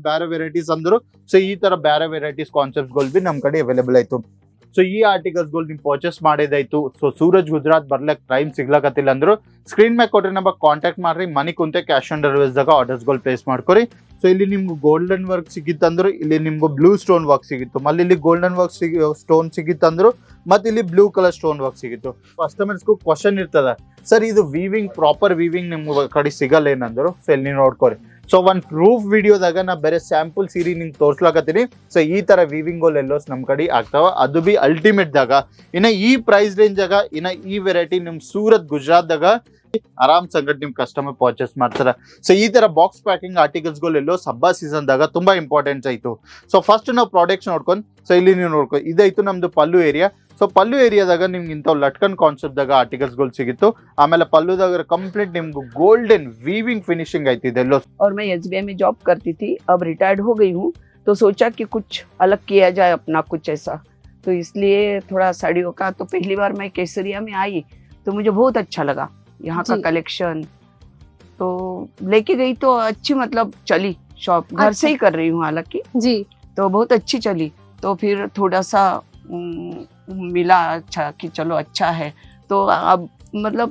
ಬೇರೆ ವೆರೈಟೀಸ್ ಅಂದ್ರು ಸೊ ಈ ತರ ಬೇರೆ ವೆರೈಟೀಸ್ ಕಾನ್ಸೆಪ್ಟ್ಸ್ ಗಳು ಬಿ ನಮ್ ಕಡೆ ಅವೈಲೇಬಲ್ ಆಯ್ತು. ಸೊ ಈ ಆರ್ಟಿಕಲ್ಸ್ ಗಳು ನೀವು ಪರ್ಚೇಸ್ ಮಾಡಿದಾಯ್ತು. ಸೊ ಸೂರಜ್ ಗುಜರಾತ್ ಬರ್ಲಕ್ ಟೈಮ್ ಸಿಗ್ಲಕತ್ತಿಲ್ಲ ಅಂದ್ರು ಸ್ಕ್ರೀನ್ ಮೇಲೆ ಕೊಟ್ರಿ ನಮಗೆ ಕಾಂಟ್ಯಾಕ್ಟ್ ಮಾಡ್ರಿ. ಮನಿ ಕುಂತೆ ಕ್ಯಾಶ್ ಆನ್ ಡೆಲಿವರೀಸ್ ದಾಗ ಆರ್ಡರ್ಸ್ ಗಳು ಪ್ಲೇಸ್ ಮಾಡ್ಕೊರಿ. ಸೊ ಇಲ್ಲಿ ನಿಮ್ಗೆ ಗೋಲ್ಡನ್ ವರ್ಕ್ ಸಿಗಿತ್ತಂದ್ರು ಇಲ್ಲಿ ನಿಮ್ಗೆ ಬ್ಲೂ ಸ್ಟೋನ್ ವರ್ಕ್ ಸಿಗಿತ್ತು. ಮಲ್ಲಿ ಇಲ್ಲಿ ಗೋಲ್ಡನ್ ವರ್ಕ್ ಸ್ಟೋನ್ ಸಿಗಿತ್ತಂದ್ರು ಮತ್ತೆ ಇಲ್ಲಿ ಬ್ಲೂ ಕಲರ್ ಸ್ಟೋನ್ ವರ್ಕ್ ಸಿಗಿತ್ತು. ಕಸ್ಟಮರ್ಸ್ಗೂ ಕ್ವಶನ್ ಇರ್ತದ, ಸರ್ ಇದು ವೀವಿಂಗ್ ಪ್ರಾಪರ್ ವೀವಿಂಗ್ ನಿಮ್ಗೆ ಕಡೆ ಸಿಗಲ್ಲ ಏನಂದ್ರು. ಸೊ ಇಲ್ಲಿ ನೀವು ನೋಡ್ಕೊರಿ. ಸೊ ಒಂದ್ ಪ್ರೂಫ್ ವಿಡಿಯೋದಾಗ ನಾ ಬೇರೆ ಸ್ಯಾಂಪಲ್ ಸೀರೆ ನಿಮ್ಗೆ ತೋರ್ಸ್ಲಾಕತ್ತೀನಿ. ಸೊ ಈ ತರ ವೀವಿಂಗ್ ಎಲ್ಲೋಸ್ ನಮ್ ಕಡೆ ಆಗ್ತಾವ, ಅದು ಬಿ ಅಲ್ಟಿಮೇಟ್ ದಾಗ. ಇನ್ನ ಈ ಪ್ರೈಸ್ ರೇಂಜ್ ಆಗ ಇನ್ನ ಈ ವೆರೈಟಿ ನಿಮ್ ಸೂರತ್ ಗುಜರಾತ್ ದಾಗ ಆರಾಮ್ ಸಂಗಟ್ ನಿಮ್ ಕಸ್ಟಮರ್ ಪರ್ಚೇಸ್ ಮಾಡ್ತಾರ. ಸೊ ಈ ತರ ಬಾಕ್ಸ್ ಪ್ಯಾಕಿಂಗ್ ಆರ್ಟಿಕಲ್ಸ್ ಗಳು ಎಲ್ಲೋ ಹಬ್ಬ ಸೀಸನ್ ದಾಗ ತುಂಬಾ ಇಂಪಾರ್ಟೆಂಟ್ ಆಯ್ತು. ಸೊ ಫಸ್ಟ್ ನಾವು ಪ್ರಾಡಕ್ಟ್ಸ್ ನೋಡ್ಕೊಂಡ್ ಸೊ ಇಲ್ಲಿ ನೀವು ನೋಡ್ಕೊಂಡು ಇದಾಯ್ತು ನಮ್ದು ಪಲ್ಲು ಏರಿಯಾ. ಸೊ ಪಲ್ಲು ಏರಿಯಾದಾಗ ನಿಮ್ಗೆ ಇಂಥವು ಲಟ್ಕನ್ ಕಾನ್ಸೆಪ್ಟ್ ದಾಗ ಆರ್ಟಿಕಲ್ಸ್ ಗಳು ಸಿಗಿತ್ತು. ಆಮೇಲೆ ಪಲ್ಲುದಾಗ ಕಂಪ್ಲೀಟ್ ನಿಮ್ಗೆ ಗೋಲ್ಡನ್ वीविंग फिनिशिंग आई थी दिल्लो। और मैं एसबीआई में जॉब करती थी, अब रिटायर्ड हो गई हूँ, तो सोचा कि कुछ अलग किया जाए अपना कुछ ऐसा, तो इसलिए थोड़ा साड़ियों का। तो पहली बार मैं केसरिया में आई तो मुझे बहुत अच्छा लगा यहाँ का कलेक्शन, तो लेके गई तो अच्छी मतलब चली शॉप। घर से ही कर रही हूँ हालांकि जी, तो बहुत अच्छी चली। तो फिर थोड़ा सा मिला अच्छा कि चलो अच्छा है, तो अब मतलब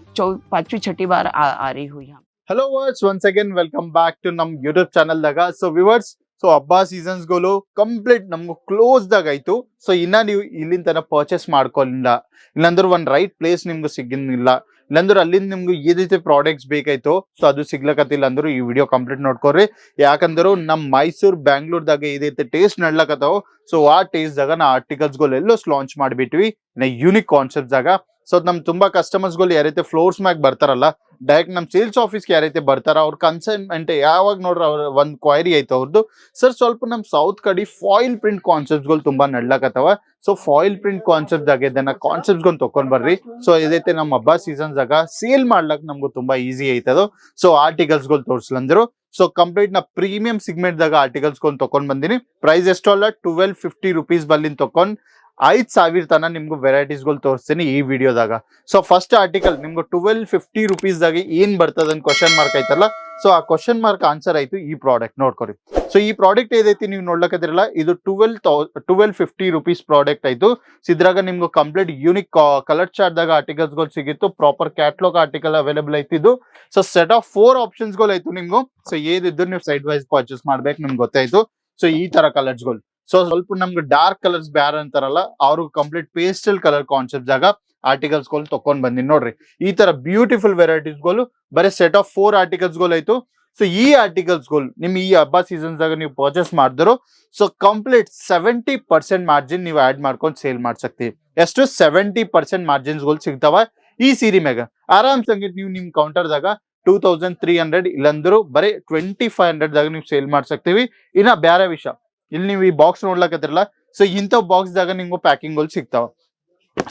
5वीं 6ठी बार आ रही हूँ यहाँ। Hello viewers once again welcome back to नम यूट्यूब ಚಾನಲ್ ದಾಗ. ಸೊ ವಿವರ್ಸ್, ಸೊ ಹಬ್ಬ ಸೀಸನ್ಸ್ ಗಳು ಕಂಪ್ಲೀಟ್ ನಮ್ಗೆ ಕ್ಲೋಸ್ ದಾಗ ಆಯ್ತು. ಸೊ ಇನ್ನ ನೀವು ಇಲ್ಲಿಂದ ತನ ಪರ್ಚೇಸ್ ಮಾಡ್ಕೊಳ್ಳಿಲ್ಲ, ಇಲ್ಲಾಂದ್ರೆ ಒಂದ್ ರೈಟ್ ಪ್ಲೇಸ್ ನಿಮ್ಗೆ ಸಿಗಿಲ್ಲ, ಇಲ್ಲಾಂದ್ರೆ ಅಲ್ಲಿಂದ ನಿಮ್ಗೆ ಈ ರೀತಿ ಪ್ರಾಡಕ್ಟ್ಸ್ ಬೇಕಾಯ್ತು ಸೊ ಅದು ಸಿಗ್ಲಕತ್ತಿಲ್ಲ ಅಂದ್ರು ಈ ವಿಡಿಯೋ ಕಂಪ್ಲೀಟ್ ನೋಡ್ಕೊರಿ. ಯಾಕಂದ್ರೆ ನಮ್ ಮೈಸೂರ್ ಬ್ಯಾಂಗ್ಳೂರ್ದಾಗ ಇದೈತೆ ಟೇಸ್ಟ್ ನಡ್ಲಕತ್ತಾವ. ಸೊ ಆ ಟೇಸ್ಟ್ ದಾಗ ನಾ ಆರ್ಟಿಕಲ್ಸ್ ಗಳು ಎಲ್ಲೋ ಲಾಂಚ್ ಮಾಡ್ಬಿಟ್ವಿ ಯೂನಿಕ್ ಕಾನ್ಸೆಪ್ಟ್ ದಾಗ. ಸೊ ನಮ್ ತುಂಬಾ ಕಸ್ಟಮರ್ಸ್ ಗಳು ಯಾರೈತೆ ಫ್ಲೋರ್ಸ್ ಮ್ಯಾಗ್ ಬರ್ತಾರಲ್ಲ, ಡೈರೆಕ್ಟ್ ನಮ್ ಸೇಲ್ಸ್ ಆಫೀಸ್ಗೆ ಯಾರೈತೆ ಬರ್ತಾರ ಅವ್ರ ಕನ್ಸೈನ್ಮೆಂಟ್ ಯಾವಾಗ ನೋಡ್ರ ಅವ್ರ ಒಂದ್ ಕ್ವೈರಿ ಐತೆ ಅವ್ರದ್ದು, ಸರ್ ಸ್ವಲ್ಪ ನಮ್ ಸೌತ್ ಕಡೆ ಫಾಯಿಲ್ ಪ್ರಿಂಟ್ ಕಾನ್ಸೆಪ್ಟ್ ಗಳು ತುಂಬಾ ನಡ್ಲಕತ್ತವ. ಸೊ ಫಾಯಿಲ್ ಪ್ರಿಂಟ್ ಕಾನ್ಸೆಪ್ಟ್ ದಾಗ ಇದನ್ನ ಕಾನ್ಸೆಪ್ಟ್ ಗಳು ತಕೊಂಡ್ ಬರ್ರಿ. ಸೊ ಇದೈತೆ ನಮ್ ಹಬ್ಬ ಸೀಸನ್ಸ್ ದಾಗ ಸೇಲ್ ಮಾಡ್ಲಕ್ ನಮ್ಗೂ ತುಂಬಾ ಈಸಿ ಐತದು. ಸೊ ಆರ್ಟಿಕಲ್ಸ್ ಗಳು ತೋರ್ಸ್ಲಂದ್ರು. ಸೊ ಕಂಪ್ಲೀಟ್ ನಾ ಪ್ರೀಮಿಯಂ ಸಿಗ್ಮೆಂಟ್ ದಾಗ ಆರ್ಟಿಕಲ್ಸ್ ಗಳು ತಕೊಂಡ್ ಬಂದಿನಿ. ಪ್ರೈಸ್ ಎಷ್ಟು ಅಲ್ಲ 1250 rupees ಬಲ್ಲಿಂದ ತಕೊಂಡ್ 5000 ತನ ನಿಮ್ಗೆ ವೆರೈಟೀಸ್ ಗಳು ತೋರಿಸ್ತೀನಿ ಈ ವಿಡಿಯೋದಾಗ. ಸೊ ಫಸ್ಟ್ ಆರ್ಟಿಕಲ್ ನಿಮ್ಗೆ 1250 rupees ದಾಗ ಏನ್ ಬರ್ತದ ಅಂತ ಕ್ವಶನ್ ಮಾರ್ಕ್ ಐತಲ್ಲ, ಸೊ ಆ ಕ್ವಶನ್ ಮಾರ್ಕ್ ಆನ್ಸರ್ ಆಯ್ತು ಈ ಪ್ರಾಡಕ್ಟ್ ನೋಡ್ಕೊರಿ. ಸೊ ಈ ಪ್ರಾಡಕ್ಟ್ ಏದೈತಿ ನೀವು ನೋಡ್ಲಕತ್ತಿರಲ್ಲ ಇದು 1250 rupees ಪ್ರಾಡಕ್ಟ್ ಆಯ್ತು. ಇದ್ರಾಗ ನಿಮ್ಗೆ ಕಂಪ್ಲೀಟ್ ಯೂನಿಕ್ ಕಲರ್ ಚಾರ್ಟ್ ದಾಗ ಆರ್ಟಿಕಲ್ಸ್ ಗಳು ಸಿಗಿತ್ತು. ಪ್ರಾಪರ್ ಕ್ಯಾಟ್ಲಾಗ್ ಆರ್ಟಿಕಲ್ ಅವೈಲೇಬಲ್ ಐತಿದ್ದು. ಸೊ ಸೆಟ್ ಆಫ್ 4 ಆಪ್ಷನ್ಸ್ ಗಳು ಆಯ್ತು ನಿಮ್ಗೂ. ಸೊ ಏದಿದ್ರು ನೀವು ಸೈಡ್ ವೈಸ್ ಪರ್ಚೇಸ್ ಮಾಡ್ಬೇಕು ನಿಮ್ಗೆ ಗೊತ್ತಾಯ್ತು. ಸೊ ಈ ತರ ಕಲರ್ಸ್ ಗಳು, ಸೊ ಸ್ವಲ್ಪ ನಮ್ಗೆ ಡಾರ್ಕ್ ಕಲರ್ಸ್ ಬ್ಯಾರ ಅಂತಾರಲ್ಲ ಅವ್ರು ಕಂಪ್ಲೀಟ್ ಪೇಸ್ಟಲ್ ಕಲರ್ ಕಾನ್ಸೆಪ್ಟ್ ಜಾಗ ಆರ್ಟಿಕಲ್ಸ್ ಗಳು ತಕೊಂಡ್ ಬಂದಿನಿ ನೋಡ್ರಿ. ಈ ತರ ಬ್ಯೂಟಿಫುಲ್ ವೆರೈಟೀಸ್ ಗಳು ಬರೀ ಸೆಟ್ ಆಫ್ 4 ಆರ್ಟಿಕಲ್ಸ್ ಗಳು ಆಯ್ತು. ಸೊ ಈ ಆರ್ಟಿಕಲ್ಸ್ ಗಳು ನಿಮ್ ಈ ಹಬ್ಬ ಸೀಸನ್ಸ್ ದಾಗ ನೀವು ಪರ್ಚೇಸ್ ಮಾಡಿದ್ರು ಸೊ ಕಂಪ್ಲೀಟ್ 70% ಮಾರ್ಜಿನ್ ನೀವು ಆಡ್ ಮಾಡ್ಕೊಂಡು ಸೇಲ್ ಮಾಡ್ಸಕ್ತಿವಿ. ಎಷ್ಟು 70% ಮಾರ್ಜಿನ್ಸ್ ಗಳು ಸಿಗ್ತಾವ ಈ ಸೀರೆ ಮ್ಯಾಗ. ಆರಾಮ್ ಸಂಗೀತ ನೀವು ನಿಮ್ ಕೌಂಟರ್ ದಾಗ 2300 ಇಲ್ಲಂದ್ರು ಬರೀ 2500 ದಾಗ ನೀವು ಸೇಲ್ ಮಾಡ್ಸಕ್ತಿವಿ. ಇನ್ನ ಬ್ಯಾರೆ ವಿಷಯ, ಇಲ್ಲಿ ನೀವು ಈ ಬಾಕ್ಸ್ ನೋಡ್ಲಕತ್ತಿರಲ್ಲ, ಸೊ ಇಂಥ ಬಾಕ್ಸ್ ದಾಗ ನಿಮ್ಗೆ ಪ್ಯಾಕಿಂಗ್ ಗಳು ಸಿಗ್ತಾವ.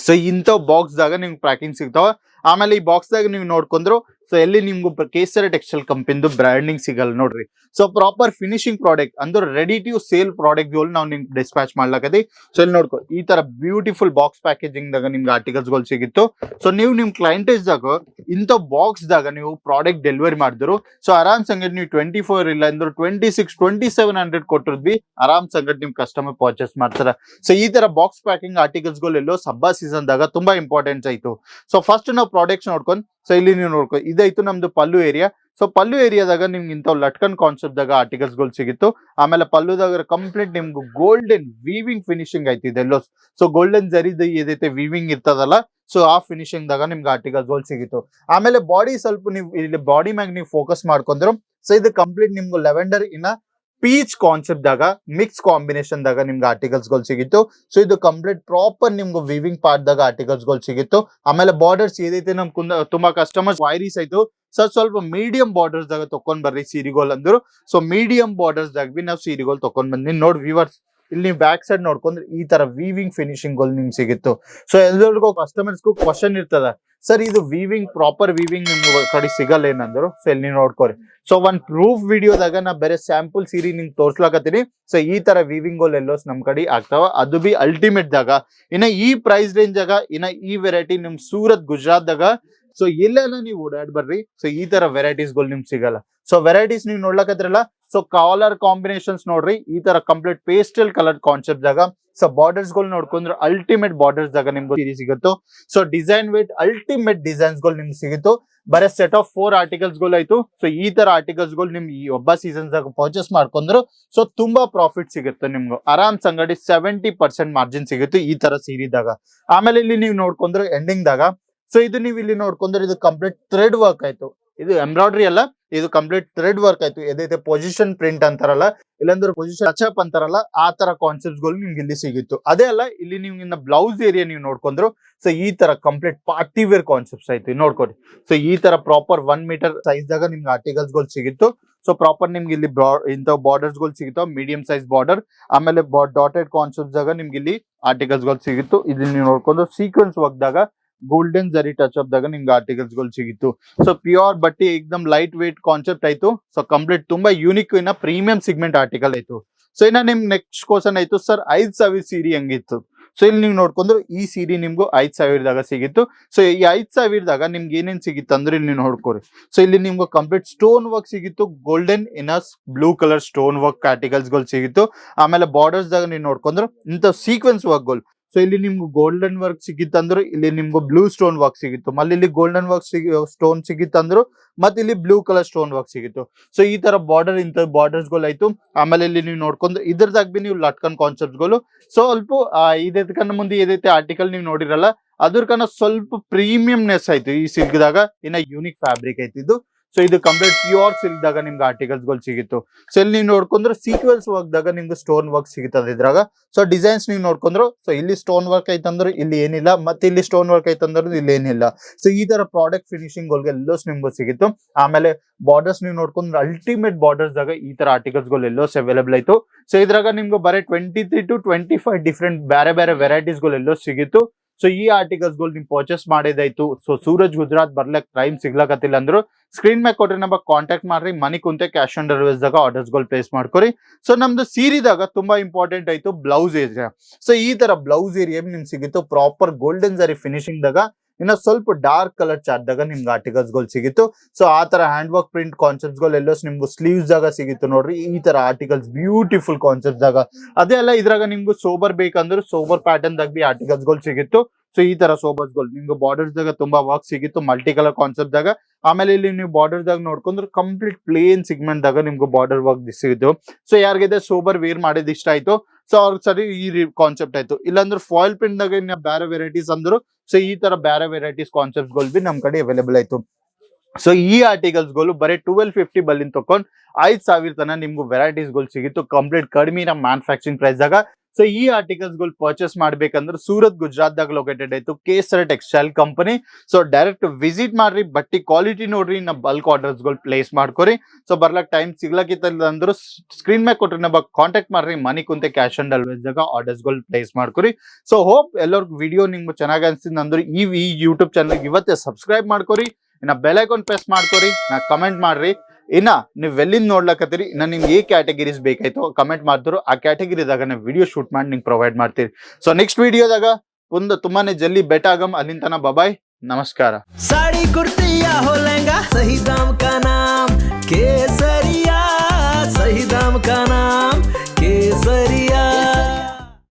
ಸೊ ಇಂಥ ಬಾಕ್ಸ್ ದಾಗ ನಿಮ್ಗೆ ಪ್ಯಾಕಿಂಗ್ ಸಿಗ್ತಾವ. ಆಮೇಲೆ ಈ ಬಾಕ್ಸ್ ದಾಗ ನೀವು ನೋಡ್ಕೊಂಡ್ರು ಸೊ ಎಲ್ಲಿ ನಿಮ್ಗೆ ಕೇಸರಿ ಟೆಕ್ಸ್ಟೈಲ್ ಕಂಪನಿದು ಬ್ರ್ಯಾಂಡಿಂಗ್ ಸಿಗಲ್ಲ ನೋಡ್ರಿ. ಸೊ ಪ್ರಾಪರ್ ಫಿನಿಶಿಂಗ್ ಪ್ರಾಡಕ್ಟ್ ಅಂದ್ರೆ ರೆಡಿ ಟು ಸೇಲ್ ಪ್ರಾಡಕ್ಟ್ ಗಳು ನಾವು ನಿಮ್ಗೆ ಡಿಸ್ಪ್ಯಾಚ್ ಮಾಡ್ಲಕತ್ತಿ. ಸೊ ಇಲ್ಲಿ ನೋಡ್ಕೊ ಈ ತರ ಬ್ಯೂಟಿಫುಲ್ ಬಾಕ್ಸ್ ಪ್ಯಾಕೇಜಿಂಗ್ ದಾಗ ನಿಮ್ಗೆ ಆರ್ಟಿಕಲ್ಸ್ ಗಳು ಸಿಗಿತ್ತು. ಸೊ ನೀವು ನಿಮ್ ಕ್ಲೈಂಟೇಜ್ ದಾಗ ಇಂಥ ಬಾಕ್ಸ್ ದಾಗ ನೀವು ಪ್ರಾಡಕ್ಟ್ ಡೆಲಿವರಿ ಮಾಡಿದ್ರು ಸೊ ಆರಾಮ್ ಸಂಗಟ್ ನೀವು 24 ಇಲ್ಲ ಅಂದ್ರೆ 2600-2700 ಕೊಟ್ಟಿದ್ವಿ ಆರಾಮ್ ಸಂಗಟ್ ನಿಮ್ ಕಸ್ಟಮರ್ ಪರ್ಚೇಸ್ ಮಾಡ್ತಾರ. ಸೊ ಈ ತರ ಬಾಕ್ಸ್ ಪ್ಯಾಕಿಂಗ್ ಆರ್ಟಿಕಲ್ಸ್ ಗಳು ಎಲ್ಲೋ ಹಬ್ಬ ಸೀಸನ್ ದಾಗ ತುಂಬಾ ಇಂಪಾರ್ಟೆಂಟ್ ಆಯ್ತು. ಸೊ ಫಸ್ಟ್ ನಾವು ಪ್ರಾಡಕ್ಟ್ಸ್ ನೋಡ್ಕೊಂಡ್ ಸೊ ಇಲ್ಲಿ ನೀವು ನೋಡ್ಕೊ ಇದಾಯ್ತು ನಮ್ದು ಪಲ್ಲು ಏರಿಯಾ. ಸೊ ಪಲ್ಲು ಏರಿಯಾದಾಗ ನಿಮ್ಗೆ ಇಂಥವ್ ಲಟ್ಕನ್ ಕಾನ್ಸೆಪ್ಟ್ ದಾಗ ಆರ್ಟಿಕಲ್ಸ್ ಗಳು ಸಿಗಿತ್ತು. ಆಮೇಲೆ ಪಲ್ಲುದಾಗ ಕಂಪ್ಲೀಟ್ ನಿಮ್ಗೆ ಗೋಲ್ಡನ್ ವೀವಿಂಗ್ ಫಿನಿಶಿಂಗ್ ಆಯ್ತಿದೆ ಎಲ್ಲೋ. ಸೊ ಗೋಲ್ಡನ್ ಜರಿದ ಏದೈತೆ ವೀವಿಂಗ್ ಇರ್ತದಲ್ಲ ಸೊ ಆ ಫಿನಿಶಿಂಗ್ ದಾಗ ನಿಮ್ಗೆ ಆರ್ಟಿಕಲ್ಸ್ ಗಳು ಸಿಗಿತ್ತು. ಆಮೇಲೆ ಬಾಡಿ ಸ್ವಲ್ಪ ನೀವು ಇಲ್ಲಿ ಬಾಡಿ ಮ್ಯಾಗ ನೀವು ಫೋಕಸ್ ಮಾಡ್ಕೊಂಡ್ರು ಸೊ ಇದು ಕಂಪ್ಲೀಟ್ ನಿಮ್ಗೆ ಲೆವೆಂಡರ್ ಇನ್ನ ಪೀಚ್ ಕಾನ್ಸೆಪ್ಟ್ ದಾಗ ಮಿಕ್ಸ್ ಕಾಂಬಿನೇಷನ್ ದಾಗ ನಿಮ್ಗೆ ಆರ್ಟಿಕಲ್ಸ್ ಗಳು ಸಿಗಿತ್ತು. ಸೊ ಇದು ಕಂಪ್ಲೀಟ್ ಪ್ರಾಪರ್ ನಿಮ್ಗೆ ವಿವಿಂಗ್ ಪಾರ್ಟ್ ದಾಗ ಆರ್ಟಿಕಲ್ಸ್ ಗಳು ಸಿಗಿತ್ತು. ಆಮೇಲೆ ಬಾರ್ಡರ್ಸ್ ಏದೈತೆ ನಮ್ ತುಂಬಾ ಕಸ್ಟಮರ್ಸ್ ವೈರೀಸ್ ಆಯ್ತು ಸರ್ ಸ್ವಲ್ಪ ಮೀಡಿಯಂ ಬಾರ್ಡರ್ಸ್ ದಾಗ ತಕೊಂಡ್ ಬರ್ರಿ ಸೀರೆಗಳು ಅಂದ್ರು. ಸೊ ಮೀಡಿಯಂ ಬಾರ್ಡರ್ಸ್ ದಾಗ ಬಿ ನಾವು ಸೀರೆಗಳು ತಕೊಂಡ್ ಬಂದಿನಿ ನೋಡ್ ವ್ಯೂವರ್ಸ್. ಇಲ್ಲಿ ನೀವು ಬ್ಯಾಕ್ ಸೈಡ್ ನೋಡ್ಕೊಂಡ್ರೆ ಈ ತರ ವೀವಿಂಗ್ ಫಿನಿಶಿಂಗ್ ಗಳು ನಿಮ್ಗೆ ಸಿಗಿತ್ತು. ಸೊ ಎಲ್ಲರಿಗೂ ಕಸ್ಟಮರ್ಸ್ಗೂ ಕ್ವಶನ್ ಇರ್ತದ, ಸರ್ ಇದು ವೀವಿಂಗ್ ಪ್ರಾಪರ್ ವೀವಿಂಗ್ ನಿಮ್ಗೆ ಕಡೆ ಸಿಗಲ್ಲ ಏನಂದ್ರು. ಸೊ ಇಲ್ಲಿ ನೀವು ನೋಡ್ಕೊರಿ. ಸೊ ಒಂದ್ ಪ್ರೂಫ್ ವಿಡಿಯೋದಾಗ ನಾ ಬೇರೆ ಸ್ಯಾಂಪಲ್ ಸೀರೆ ನಿಮ್ಗೆ ತೋರ್ಸ್ಲಾಕತ್ತೀನಿ. ಸೊ ಈ ತರ ವೀವಿಂಗ್ ಎಲ್ಲೋಸ್ ನಮ್ ಕಡೆ ಆಗ್ತಾವ, ಅದು ಬಿ ಅಲ್ಟಿಮೇಟ್ ದಾಗ. ಇನ್ನ ಈ ಪ್ರೈಸ್ ರೇಂಜ್ ಆಗ ಇನ್ನ ಈ ವೆರೈಟಿ ನಿಮ್ ಸೂರತ್ ಗುಜರಾತ್ ದಾಗ ಸೊ ಎಲ್ಲೆಲ್ಲ ನೀವು ಓಡಾಡ್ ಬರ್ರಿ. ಸೊ ಈ ತರ ವೆರೈಟೀಸ್ ಗಳು ನಿಮ್ಗೆ ಸಿಗಲ್ಲ. ಸೊ ವೆರೈಟೀಸ್ ನೀವು ನೋಡ್ಲಕತ್ರಲ್ಲ ಸೊ ಕಲರ್ ಕಾಂಬಿನೇಷನ್ಸ್ ನೋಡ್ರಿ ಈ ತರ ಕಂಪ್ಲೀಟ್ ಪೇಸ್ಟಲ್ ಕಲರ್ ಕಾನ್ಸೆಪ್ಟ್ ದಾಗ ಸೊ ಬಾರ್ಡರ್ಸ್ ಗಳು ನೋಡ್ಕೊಂಡ್ರೆ ಅಲ್ಟಿಮೇಟ್ ಬಾರ್ಡರ್ಸ್ ದಾಗ ನಿಮ್ಗೆ ಸೀರೆ ಸಿಗುತ್ತೋ. So design weight ultimate designs ಗಳು ನಿಮ್ಗೆ ಸಿಗುತ್ತೋ. ಬರೀ ಸೆಟ್ ಆಫ್ 4 ಆರ್ಟಿಕಲ್ಸ್ ಗಳು ಆಯ್ತು. ಸೊ ಈ ತರ ಆರ್ಟಿಕಲ್ಸ್ ಗಳು ನಿಮ್ ಈ ಒಬ್ಬ ಸೀಸನ್ಸ್ ದಾಗ ಪರ್ಚೇಸ್ ಮಾಡ್ಕೊಂಡ್ರು ಸೊ ತುಂಬಾ ಪ್ರಾಫಿಟ್ ಸಿಗುತ್ತೆ ನಿಮ್ಗೆ. ಆರಾಮ್ ಸಂಗಡಿ 70% ಮಾರ್ಜಿನ್ ಸಿಗುತ್ತೆ ಈ ತರ ಸೀರಿದಾಗ. ಆಮೇಲೆ ಇಲ್ಲಿ ನೀವು ನೋಡ್ಕೊಂಡ್ರೆ ಎಂಡಿಂಗ್ ದಾಗ ಸೊ ಇದು ನೀವು ಇಲ್ಲಿ ನೋಡ್ಕೊಂಡ್ರೆ ಇದು ಕಂಪ್ಲೀಟ್ ಥ್ರೆಡ್ ವರ್ಕ್ ಆಯ್ತು. ಇದು ಎಂಬ್ರಾಯ್ಡ್ರಿ ಅಲ್ಲ, ಇದು ಕಂಪ್ಲೀಟ್ ಥ್ರೆಡ್ ವರ್ಕ್ ಆಯ್ತು. ಎದೈತೆ ಪೊಸಿಷನ್ ಪ್ರಿಂಟ್ ಅಂತಾರಲ್ಲ, ಇಲ್ಲಾಂದ್ರೆ ಪೊಸಿಷನ್ ಟಚ್ ಅಂತಾರಲ್ಲ, ಆ ತರ ಕಾನ್ಸೆಪ್ಟ್ಸ್ ಗಳು ನಿಮ್ಗೆ ಇಲ್ಲಿ ಸಿಗಿತ್ತು. ಅದೇ ಅಲ್ಲ, ಇಲ್ಲಿ ನೀವು ಇನ್ನ ಬ್ಲೌಸ್ ಏರಿಯಾ ನೀವು ನೋಡ್ಕೊಂಡ್ರು ಸೊ ಈ ತರ ಕಂಪ್ಲೀಟ್ ಪಾರ್ಟಿ ವೇರ್ ಕಾನ್ಸೆಪ್ಟ್ಸ್ ಆಯ್ತು ನೋಡ್ಕೊಡಿ. ಸೊ ಈ ತರ ಪ್ರಾಪರ್ 1 ಮೀಟರ್ ಸೈಜ್ ದಾಗ ನಿಮ್ಗೆ ಆರ್ಟಿಕಲ್ಸ್ ಗಳು ಸಿಗಿತ್ತು. ಸೊ ಪ್ರಾಪರ್ ನಿಮ್ಗೆ ಇಲ್ಲಿ ಇಂಥ ಬಾರ್ಡರ್ಸ್ ಗಳು ಸಿಗುತ್ತೋ, ಮೀಡಿಯಂ ಸೈಜ್ ಬಾರ್ಡರ್, ಆಮೇಲೆ ಡಾಟೆಡ್ ಕಾನ್ಸೆಪ್ಟ್ ದಾಗ ನಿಮ್ಗೆ ಇಲ್ಲಿ ಆರ್ಟಿಕಲ್ಸ್ ಗಳು ಸಿಗಿತ್ತು. ಇದನ್ನ ನೀವು ನೋಡ್ಕೊಂಡು ಸೀಕ್ವೆನ್ಸ್ ವರ್ಕ್ ದಾಗ ಗೋಲ್ಡನ್ ಜರಿ ಟಚ್ ಅಪ್ ದಾಗ ನಿಮ್ಗೆ ಆರ್ಟಿಕಲ್ಸ್ ಗಳು ಸಿಗಿತ್ತು. ಸೊ ಪ್ಯೂರ್ ಬಟ್ಟಿ ಎಕ್ದಮ್ ಲೈಟ್ ವೇಟ್ ಕಾನ್ಸೆಪ್ಟ್ ಆಯ್ತು. ಸೊ ಕಂಪ್ಲೀಟ್ ತುಂಬಾ ಯೂನಿಕ್ ಇನ್ನ ಪ್ರೀಮಿಯಂ ಸಿಗ್ಮೆಂಟ್ ಆರ್ಟಿಕಲ್ ಆಯ್ತು. ಸೊ ಇನ್ನ ನಿಮ್ ನೆಕ್ಸ್ಟ್ ಕ್ವಶನ್ ಆಯ್ತು, ಸರ್ 5,000 ಸೀರೆ ಹೆಂಗಿತ್ತು? ಸೊ ಇಲ್ಲಿ ನೀವು ನೋಡ್ಕೊಂಡ್ರು ಈ ಸೀರೆ ನಿಮ್ಗೂ 5,000ದಾಗ ಸಿಗಿತ್ತು. ಸೊ ಈ 5,000ದಾಗ ನಿಮ್ಗೆ ಏನೇನ್ ಸಿಗಿತ್ತು ಅಂದ್ರೆ ಇಲ್ಲಿ ನೀವು ನೋಡ್ಕೊರಿ. ಸೊ ಇಲ್ಲಿ ನಿಮ್ಗೆ ಕಂಪ್ಲೀಟ್ ಸ್ಟೋನ್ ವರ್ಕ್ ಸಿಗಿತ್ತು. ಗೋಲ್ಡನ್ ಇನಸ್ blue colour stone work articles ಗಳು ಸಿಗಿತ್ತು. ಆಮೇಲೆ ಬಾರ್ಡರ್ಸ್ ದಾಗ ನೀವು ನೋಡ್ಕೊಂಡ್ರು ಇಂಥ ಸೀಕ್ವೆನ್ಸ್ ವರ್ಕ್ ಗಳು. ಸೊ ಇಲ್ಲಿ ನಿಮ್ಗೆ ಗೋಲ್ಡನ್ ವರ್ಕ್ ಸಿಗಿತ್ತಂದ್ರು, ಇಲ್ಲಿ ನಿಮ್ಗೆ ಬ್ಲೂ ಸ್ಟೋನ್ ವರ್ಕ್ ಸಿಗಿತ್ತು. ಮಲ್ಲಿ ಇಲ್ಲಿ ಗೋಲ್ಡನ್ ವರ್ಕ್ ಸ್ಟೋನ್ ಸಿಗಿತ್ತಂದ್ರು, ಮತ್ತೆ ಇಲ್ಲಿ ಬ್ಲೂ ಕಲರ್ ಸ್ಟೋನ್ ವರ್ಕ್ ಸಿಗಿತ್ತು. ಸೊ ಈ ತರ ಬಾರ್ಡರ್ ಇಂಥ ಬಾರ್ಡರ್ಸ್ ಗಳು ಆಯ್ತು. ಆಮೇಲೆ ಇಲ್ಲಿ ನೀವು ನೋಡ್ಕೊಂಡು ಇದ್ರದಾಗ ಬಿ ನೀವು ಲಟ್ಕನ್ ಕಾನ್ಸೆಪ್ಟ್ ಗಳು ಸ್ವಲ್ಪ ಇದಕ್ಕನ್ನ ಮುಂದೆ ಏದೈತೆ ಆರ್ಟಿಕಲ್ ನೀವು ನೋಡಿರಲ್ಲ ಅದ್ರಕನ್ನ ಸ್ವಲ್ಪ ಪ್ರೀಮಿಯಂನೆಸ್ ಆಯ್ತು ಈ ಸಿಲ್ಕ್ ದಾಗ. ಇನ್ನ ಯೂನಿಕ್ ಫ್ಯಾಬ್ರಿಕ್ ಐತಿ ಇದು. ಸೊ ಇದು ಕಂಪ್ಲೀಟ್ ಪ್ಯೂರ್ ಸಿಲ್ಕ್ ದಾಗ ನಿಮ್ಗೆ ಆರ್ಟಿಕಲ್ಸ್ ಗಳು ಸಿಗಿತ್ತು. ಸೊ ಇಲ್ಲಿ ನೀವು ನೋಡ್ಕೊಂಡ್ರೆ ಸೀಕ್ವೆನ್ಸ್ ವರ್ಕ್ ದಾಗ ನಿಮ್ಗೆ ಸ್ಟೋನ್ ವರ್ಕ್ ಸಿಗುತ್ತದೆ ಇದ್ರಾಗ. ಸೊ ಡಿಸೈನ್ಸ್ ನೀವು ನೋಡ್ಕೊಂಡ್ರು ಸೊ ಇಲ್ಲಿ ಸ್ಟೋನ್ ವರ್ಕ್ ಐತಂದ್ರೆ ಇಲ್ಲಿ ಏನಿಲ್ಲ, ಮತ್ತೆ ಇಲ್ಲಿ ಸ್ಟೋನ್ ವರ್ಕ್ ಐತಂದ್ರೆ ಇಲ್ಲಿ ಏನಿಲ್ಲ. ಸೊ ಈ ತರ ಪ್ರಾಡಕ್ಟ್ ಫಿನಿಶಿಂಗ್ ಗಳಿಗೆ ಎಲ್ಲೋಸ್ ನಿಮ್ಗೆ ಸಿಗಿತ್ತು. ಆಮೇಲೆ ಬಾರ್ಡರ್ಸ್ ನೀವು ನೋಡ್ಕೊಂಡ್ರೆ ಅಲ್ಟಿಮೇಟ್ ಬಾರ್ಡರ್ಸ್ ದಾಗ ಈ ತರ ಆರ್ಟಿಕಲ್ಸ್ ಗಳು ಎಲ್ಲೋಸ್ ಅವೈಲೇಬಲ್ ಆಯ್ತು. ಸೊ ಇದ್ರಾಗ ನಿಮ್ಗೆ ಬರೀ 23 to 25 ಡಿಫ್ರೆಂಟ್ ಬೇರೆ ಬೇರೆ ವೆರೈಟೀಸ್ ಗಳು ಎಲ್ಲೋ ಸಿಗಿತ್ತು. ಸೊ ಈ ಆರ್ಟಿಕಲ್ಸ್ ಗಳು ನೀವು ಪರ್ಚೇಸ್ ಮಾಡಿದಾಯ್ತು. ಸೊ ಸೂರಜ್ ಗುಜರಾತ್ ಬರ್ಲಕ್ ಟೈಮ್ ಸಿಗ್ಲಕತ್ತಿಲ್ಲ ಅಂದ್ರು ಸ್ಕ್ರೀನ್ ಮ್ಯಾಗ್ ಕೊಟ್ರಿ ನಮಗೆ ಕಾಂಟ್ಯಾಕ್ಟ್ ಮಾಡ್ರಿ. ಮನಿ ಕುಂತೆ ಕ್ಯಾಶ್ ಆನ್ ಡೆಲಿವರಿ ದಾಗ ಆರ್ಡರ್ಸ್ ಗಳು ಪ್ಲೇಸ್ ಮಾಡ್ಕೊರಿ. ಸೊ ನಮ್ದು ಸೀರಿದಾಗ ತುಂಬಾ ಇಂಪಾರ್ಟೆಂಟ್ ಆಯ್ತು ಬ್ಲೌಸ್ ಏರಿಯಾ. ಸೊ ಈ ತರ ಬ್ಲೌಸ್ ಏರಿಯಾ ನಿಮ್ಗೆ ಸಿಗಿತ್ತು ಪ್ರಾಪರ್ ಗೋಲ್ಡನ್ ಜರಿ ಫಿನಿಶಿಂಗ್ ದಾಗ. ಇನ್ನ ಸ್ವಲ್ಪ ಡಾರ್ಕ್ ಕಲರ್ ಚಾರ್ಟ್ ದಾಗ ನಿಮ್ಗೆ ಆರ್ಟಿಕಲ್ಸ್ ಗಳು ಸಿಗಿತ್ತು. ಸೊ ಆ ತರ ಹ್ಯಾಂಡ್ ವರ್ಕ್ ಪ್ರಿಂಟ್ ಕಾನ್ಸೆಪ್ಟ್ಸ್ ಗಳು ಎಲ್ಲೋ ನಿಮ್ಗೆ ಸ್ಲೀವ್ಸ್ ದಾಗ ಸಿಗಿತ್ತು ನೋಡ್ರಿ. ಈ ತರ ಆರ್ಟಿಕಲ್ಸ್ ಬ್ಯೂಟಿಫುಲ್ ಕಾನ್ಸೆಪ್ಟ್ ದಾಗ. ಅದೇ ಅಲ್ಲ, ಇದ್ರಾಗ ನಿಮ್ಗೆ ಸೋಬರ್ ಬೇಕಂದ್ರೆ ಸೋಬರ್ ಪ್ಯಾಟರ್ನ್ ದಾಗ ಬಿ ಆರ್ಟಿಕಲ್ಸ್ ಗಳು ಸಿಗಿತ್ತು. ಸೊ ಈ ತರ ಸೋಬರ್ಸ್ ಗಳು ನಿಮ್ಗೆ ಬಾರ್ಡರ್ಸ್ ದಾಗ ತುಂಬಾ ವರ್ಕ್ ಸಿಗಿತ್ತು ಮಲ್ಟಿ ಕಲರ್ ಕಾನ್ಸೆಪ್ಟ್ ದಾಗ. ಆಮೇಲೆ ಇಲ್ಲಿ ನೀವು ಬಾರ್ಡರ್ ದಾಗ ನೋಡ್ಕೊಂಡ್ರೆ ಕಂಪ್ಲೀಟ್ ಪ್ಲೇನ್ ಸಿಗ್ಮೆಂಟ್ ದಾಗ ನಿಮ್ಗೆ ಬಾರ್ಡರ್ ವರ್ಕ್ ಸಿಗಿತ್ತು. ಸೊ ಯಾರಿಗಿದೆ ಸೋಬರ್ ವೇರ್ ಮಾಡಿದ್ ಇಷ್ಟ ಆಯ್ತು ಸೊ ಅವ್ರ ಸರಿ ಈ ಕಾನ್ಸೆಪ್ಟ್ ಆಯ್ತು. ಇಲ್ಲಾಂದ್ರೆ ಫಾಯಿಲ್ ಪ್ರಿಂಟ್ ದಾಗ ಇನ್ನ ಬೇರೆ ವೆರೈಟೀಸ್ ಅಂದ್ರು ಸೊ ಈ ತರ ಬೇರೆ ವೆರೈಟೀಸ್ ಕಾನ್ಸೆಪ್ಟ್ ಗಳು ಬಿ ನಮ್ ಕಡೆ ಅವೈಲೇಬಲ್ ಆಯ್ತು. ಸೊ ಈ ಆರ್ಟಿಕಲ್ಸ್ ಗಳು ಬರೀ 1250 ಬಲ್ಲಿಂದ ತಕೊಂಡ್ 5,000 ತನ ನಿಮ್ಗೂ ವೆರೈಟೀಸ್ ಗಳು ಸಿಗಿತ್ತು ಕಂಪ್ಲೀಟ್ ಕಡಿಮೆ ನಮ್ಮ ಮ್ಯಾನುಫ್ಯಾಕ್ಚರಿಂಗ್ ಪ್ರೈಸ್ ದಾಗ. ಸೊ ಈ ಆರ್ಟಿಕಲ್ಸ್ ಗಳು ಪರ್ಚೇಸ್ ಮಾಡ್ಬೇಕಂದ್ರೆ ಸೂರತ್ ಗುಜರಾತ್ ದಾಗ ಲೊಕೇಟೆಡ್ ಆಯ್ತು Kesar textile company. So direct visit ಮಾಡ್ರಿ, ಬಟ್ಟಿ ಕ್ವಾಲಿಟಿ ನೋಡ್ರಿ, ನಾ ಬಲ್ಕ್ ಆರ್ಡರ್ಸ್ ಗಳು ಪ್ಲೇಸ್ ಮಾಡ್ಕೊರಿ. ಸೊ ಬರ್ಲಕ್ ಟೈಮ್ ಸಿಗ್ಲಕ್ಕಿತ್ತಲ್ಲ ಅಂದ್ರು ಸ್ಕ್ರೀನ್ ಮ್ಯಾಗ್ ಕೊಟ್ರಿ ನಮಗೆ ಕಾಂಟ್ಯಾಕ್ಟ್ ಮಾಡ್ರಿ. ಮನಿ ಕುಂತೆ ಕ್ಯಾಶ್ ಆನ್ ಡೆಲಿವರಿ ದಾಗ ಆರ್ಡರ್ಸ್ ಗಳು ಪ್ಲೇಸ್ ಮಾಡ್ಕೊರಿ. ಸೊ ಹೋಪ್ ಎಲ್ಲರಿಗೂ ವಿಡಿಯೋ ನಿಮ್ಗೆ ಚೆನ್ನಾಗಿ ಅನ್ಸಿದ್ ಅಂದ್ರೆ ಈ ಯೂಟ್ಯೂಬ್ ಚಾನಲ್ ಇವತ್ತೇ ಸಬ್ಸ್ಕ್ರೈಬ್ ಮಾಡ್ಕೊರಿ. ಇನ್ನ ಬೆಲ್ ಐಕಾನ್ ಪ್ರೆಸ್ ಮಾಡ್ಕೊರಿ, ನಾ ಕಮೆಂಟ್ ಮಾಡ್ರಿ. ಇನ್ನ ನೀವ್ ಎಲ್ಲಿಂದ ನೋಡ್ಲಕತ್ತೀರಿ, ಇನ್ನ ನಿಮ್ಗೆ ಏ ಕ್ಯಾಟಗರೀಸ್ ಬೇಕಾಯ್ತು ಕಮೆಂಟ್ ಮಾಡ್ತಿರೋ ಆ ಕ್ಯಾಟಗರಿದಾಗ ನಾವು ವಿಡಿಯೋ ಶೂಟ್ ಮಾಡಿ ನಿಮ್ಗೆ ಪ್ರೊವೈಡ್ ಮಾಡ್ತೀರಿ. ಸೊ ನೆಕ್ಸ್ಟ್ ವಿಡಿಯೋದಾಗ ಒಂದು ತುಂಬಾನೇ ಜಲ್ದಿ ಬೆಟ್ ಆಗಮ್. ಅಲ್ಲಿಂದ ಬಾಯ್, ನಮಸ್ಕಾರ. साड़ी कुर्ती या हो लहंगा, सही दाम का नाम केसरिया, सही दाम का नाम।